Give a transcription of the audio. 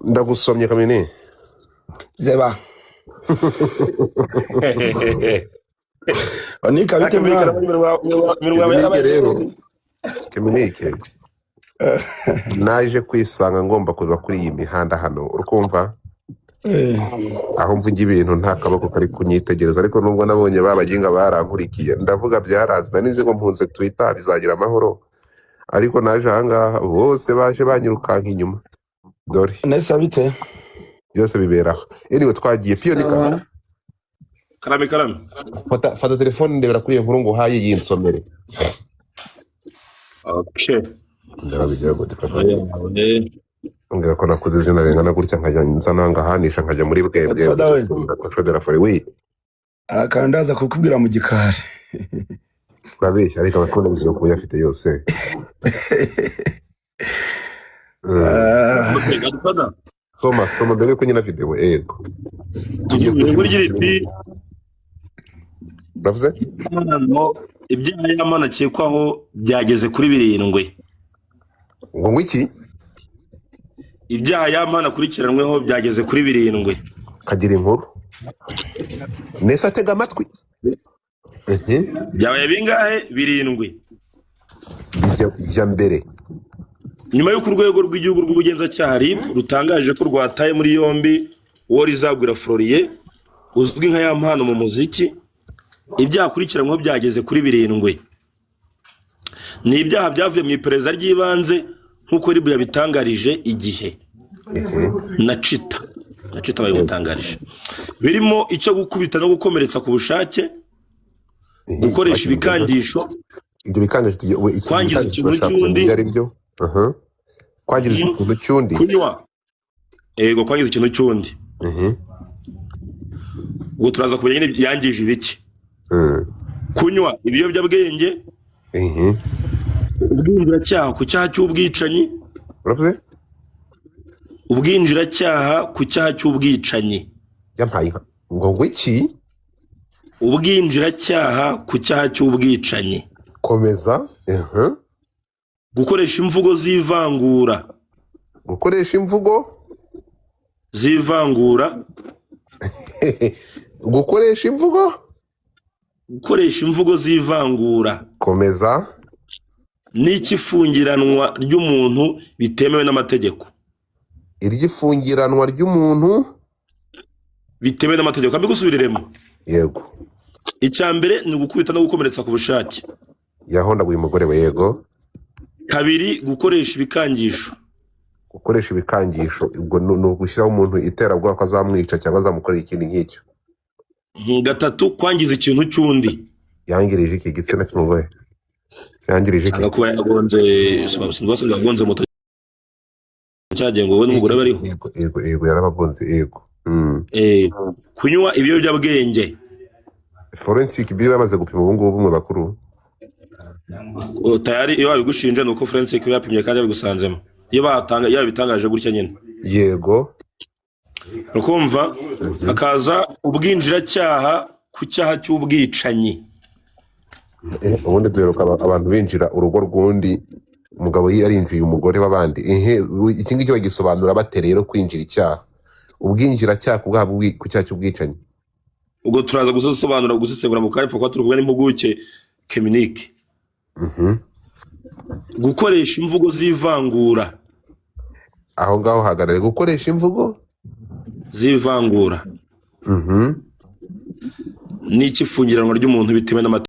ndagusomye kamene zeba onika bite mwana Keminike rero Keminike naje kwisanga ngomba kuza kuri iyi mihanda hano urukumva aho mvuga ibintu nta kaboko kari kunyitegereza ariko nubwo nabonye babaginga barankurikiye ndavuga byarazi nanize ngo mpunze Twitter bizagira amahoro ariko naje ahangaha bose baje banyirukanka inyuma dore nesa bite byose biberaho anyway twagiye Pionika karame fata telefone ndebera kuri iyo nkuru ngo uhaye yinsomere okay ndarabigira ngo difata ngira ko nakuze izina rengana gutya nkajya nzananga hanisha nkajya muri bwebwe ndakodera for we akandaza kukubwira mu gikari twabeshya ariko abakunda bizira ko yafite yose Thomas soma mbere ko nyina video ego tugiye muri giripi bavuze ibyaha y'amana akekwaho byageze kuri 7 ngo ngwiki ibyaha y'amana akurikiranweho byageze kuri 7 kagira inkuru nesa atega amatwi byabaye bingahe 7 bijya mbere nyuma y'uko urwego rw'igihugu rw'ubugenzacyaha RIB rutangaje ko rwataye muri yombi uwo rizagura Florier uzwi nka ya mpano mu muziki ibyaha akurikiranweho byageze kuri 7 ni ibyaha byavuye mu iperereza ry'ibanze nk'uko RIB yabitangarije igihe na cita bayimutangarije birimo icyo gukubita no gukomeretsa ku bushake gukoresha ibikangisho ibyo bikangisho kwangiza ikintu cy'undi kwangiza ikintu cy'undi kunywa ego kwangiza ikintu cy'undi ubwo turaza kumenya nyine yangije ibiki kunywa ibiyobyabwenge ubwinjiracyaha ku cyaha cy'ubwicanyi uravuze ubwinjiracyaha ku cyaha cy'ubwicanyi yampaye ngo ngwiki ubwinjiracyaha ku cyaha cy'ubwicanyi komeza gukoresha imvugo z'ivangura gukoresha imvugo z'ivangura gukoresha imvugo z'ivangura komeza n'ikifungiranwa ry'umuntu bitemewe n'amategeko iryifungiranwa ry'umuntu bitemewe n'amategeko ambigusubiriremo yego icyambere ni gukubita no gukomeretsa ku bushake yahondaguye umugore we yego kabiri gukoresha ibikangisho ubwo ni ugushyiraho umuntu iterabwoba ko azamwica cyangwa azamukorera ikindi nk'icyo gatatu kwangiza ikintu cy'undi yangirije iki gitsina cy'umugore yangirije iki agakuba yagonze moto cyagiye ngo wowe n'umugore bariho yego yarabagonze yego kunywa ibiyobyabwenge forensic biri bamaze gupima ubu ngubu bumwe bakuru tayari iyo babigushinje nuko forensic yapimye kandi babigusanzemo iyo bitangaje gutya nyine yego ukumva akaza ubwinjiracyaha ku cyaha cy'ubwicanyi ubundi duheruka abantu binjira urugo rw'undi umugabo yarinjiye umugore w'abandi iki ngiki bagisobanura bate rero kwinjira icyaha ubwinjiracyaha ku cyaha cy'ubwicanyi ubwo turaza gusesengura mu kanya kuko turi kumwe n'impuguke Keminike gukoresha imvugo z'ivangura aho ngaho hagarare gukoresha imvugo z'ivangura n'ikifungiranwa ry'umuntu bitewe n'amategeko